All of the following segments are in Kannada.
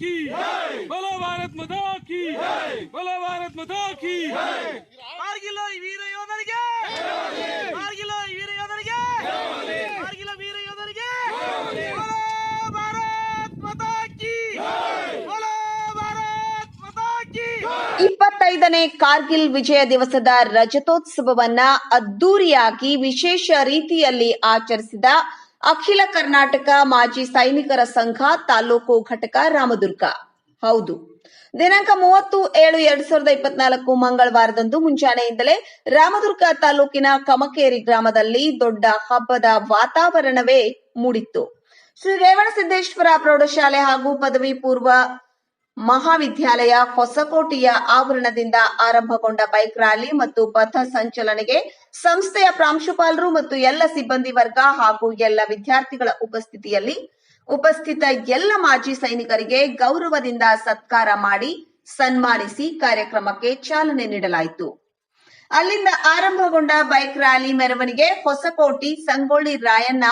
की बोलो भारत माता की बोलो भारत माता की कारगिल वीर योधರಿಗೆ कारगिल वीर योधರಿಗೆ कारगिल वीर योधರಿಗೆ बोलो भारत माता की बोलो भारत माता की 25ನೇ ಕಾರ್ಗಿಲ್ ವಿಜಯ ದಿವಸದ ರಜತೋತ್ಸವವನ್ನ ಅದ್ದೂರಿಯಾಗಿ ವಿಶೇಷ ರೀತಿಯಲ್ಲಿ ಆಚರಿಸಿದ ಅಖಿಲ ಕರ್ನಾಟಕ ಮಾಜಿ ಸೈನಿಕರ ಸಂಘ ತಾಲೂಕು ಘಟಕ ರಾಮದುರ್ಗ. ಹೌದು, ದಿನಾಂಕ 30/7/2024 ಮಂಗಳವಾರದಂದು ಮುಂಜಾನೆಯಿಂದಲೇ ರಾಮದುರ್ಗ ತಾಲೂಕಿನ ಕಮಕೇರಿ ಗ್ರಾಮದಲ್ಲಿ ದೊಡ್ಡ ಹಬ್ಬದ ವಾತಾವರಣವೇ ಮೂಡಿತ್ತು. ಶ್ರೀ ರೇವಣಸಿದ್ದೇಶ್ವರ ಪ್ರೌಢಶಾಲೆ ಹಾಗೂ ಪದವಿ ಪೂರ್ವ ಮಹಾವಿದ್ಯಾಲಯ ಹೊಸಕೋಟೆಯ ಆವರಣದಿಂದ ಆರಂಭಗೊಂಡ ಬೈಕ್ ರ್ಯಾಲಿ ಮತ್ತು ಪಥ ಸಂಚಲನೆಗೆ ಸಂಸ್ಥೆಯ ಪ್ರಾಂಶುಪಾಲರು ಮತ್ತು ಎಲ್ಲ ಸಿಬ್ಬಂದಿ ವರ್ಗ ಹಾಗೂ ಎಲ್ಲ ವಿದ್ಯಾರ್ಥಿಗಳ ಉಪಸ್ಥಿತ ಎಲ್ಲ ಮಾಜಿ ಸೈನಿಕರಿಗೆ ಗೌರವದಿಂದ ಸತ್ಕಾರ ಮಾಡಿ ಸನ್ಮಾನಿಸಿ ಕಾರ್ಯಕ್ರಮಕ್ಕೆ ಚಾಲನೆ ನೀಡಲಾಯಿತು. ಅಲ್ಲಿಂದ ಆರಂಭಗೊಂಡ ಬೈಕ್ ರ್ಯಾಲಿ ಮೆರವಣಿಗೆ ಹೊಸಕೋಟೆ ಸಂಗೊಳ್ಳಿ ರಾಯಣ್ಣ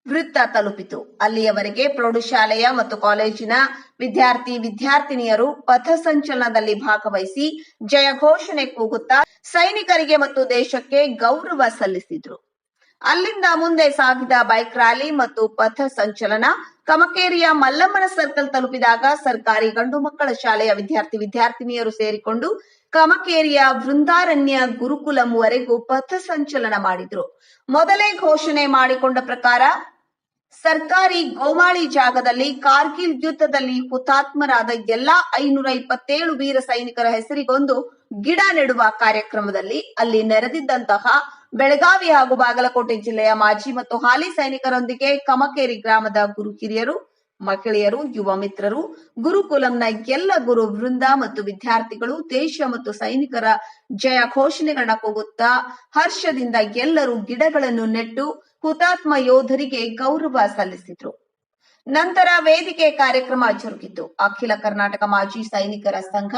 ವೃತ್ತ ತಲುಪಿತು. ಅಲ್ಲಿಯವರೆಗೆ ಪ್ರೌಢಶಾಲೆಯ ಮತ್ತು ಕಾಲೇಜಿನ ವಿದ್ಯಾರ್ಥಿನಿಯರು ಪಥಸಂಚಲನದಲ್ಲಿ ಭಾಗವಹಿಸಿ ಜಯ ಘೋಷಣೆ ಕೂಗುತ್ತಾ ಸೈನಿಕರಿಗೆ ಮತ್ತು ದೇಶಕ್ಕೆ ಗೌರವ ಸಲ್ಲಿಸಿದ್ರು. ಅಲ್ಲಿಂದ ಮುಂದೆ ಸಾಗಿದ ಬೈಕ್ ರ್ಯಾಲಿ ಮತ್ತು ಪಥ ಸಂಚಲನ ಕಮಕೇರಿಯ ಮಲ್ಲಮ್ಮನ ಸರ್ಕಲ್ ತಲುಪಿದಾಗ ಸರ್ಕಾರಿ ಗಂಡು ಮಕ್ಕಳ ಶಾಲೆಯ ವಿದ್ಯಾರ್ಥಿನಿಯರು ಸೇರಿಕೊಂಡು ಕಮಕೇರಿಯ ವೃಂದಾರಣ್ಯ ಗುರುಕುಲಂವರೆಗೂ ಪಥ ಸಂಚಲನ ಮಾಡಿದ್ರು. ಮೊದಲೇ ಘೋಷಣೆ ಮಾಡಿಕೊಂಡ ಪ್ರಕಾರ ಸರ್ಕಾರಿ ಗೋಮಾಳಿ ಜಾಗದಲ್ಲಿ ಕಾರ್ಗಿಲ್ ಯುದ್ಧದಲ್ಲಿ ಹುತಾತ್ಮರಾದ ಎಲ್ಲಾ 527 ವೀರ ಸೈನಿಕರ ಹೆಸರಿಗೊಂದು ಗಿಡ ನೆಡುವ ಕಾರ್ಯಕ್ರಮದಲ್ಲಿ ಅಲ್ಲಿ ನೆರೆದಿದ್ದಂತಹ ಬೆಳಗಾವಿ ಹಾಗೂ ಬಾಗಲಕೋಟೆ ಜಿಲ್ಲೆಯ ಮಾಜಿ ಮತ್ತು ಹಾಲಿ ಸೈನಿಕರೊಂದಿಗೆ ಕಮಕೇರಿ ಗ್ರಾಮದ ಗುರು ಹಿರಿಯರು, ಮಹಿಳೆಯರು, ಯುವ ಮಿತ್ರರು, ಗುರುಕುಲಂನ ಎಲ್ಲ ಗುರು ವೃಂದ ಮತ್ತು ವಿದ್ಯಾರ್ಥಿಗಳು ದೇಶ ಮತ್ತು ಸೈನಿಕರ ಜಯ ಘೋಷಣೆಗಳನ್ನ ಕೂಗುತ್ತಾ ಹರ್ಷದಿಂದ ಎಲ್ಲರೂ ಗಿಡಗಳನ್ನು ನೆಟ್ಟು ಹುತಾತ್ಮ ಯೋಧರಿಗೆ ಗೌರವ ಸಲ್ಲಿಸಿದ್ರು. ನಂತರ ವೇದಿಕೆ ಕಾರ್ಯಕ್ರಮ ಜರುಗಿತು. ಅಖಿಲ ಕರ್ನಾಟಕ ಮಾಜಿ ಸೈನಿಕರ ಸಂಘ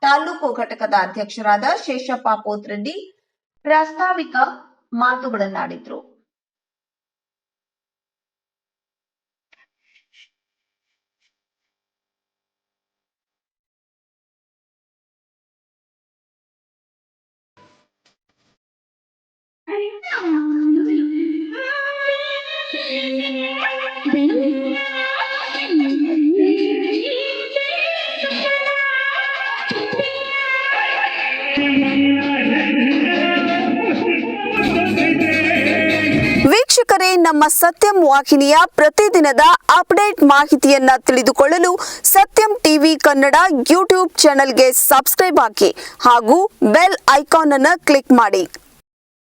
ತಾಲೂಕು ಘಟಕದ ಅಧ್ಯಕ್ಷರಾದ ಶೇಷಪ್ಪ ಪೋತ್ರೆಡ್ಡಿ ಪ್ರಾಸ್ತಾವಿಕ ಮಾತುಗಳನ್ನಾಡಿದ್ರು. ವೀಕ್ಷಕರೇ, ನಮ್ಮ ಸತ್ಯಂ ವಾಹಿನಿಯ ಪ್ರತಿದಿನದ ಅಪ್ಡೇಟ್ ಮಾಹಿತಿಯನ್ನ ತಿಳಿದುಕೊಳ್ಳಲು ಸತ್ಯಂ ಟಿವಿ ಕನ್ನಡ ಯೂಟ್ಯೂಬ್ ಚಾನೆಲ್ಗೆ ಸಬ್ಸ್ಕ್ರೈಬ್ ಹಾಕಿ ಹಾಗೂ ಬೆಲ್ ಐಕಾನ್ ಅನ್ನು ಕ್ಲಿಕ್ ಮಾಡಿ.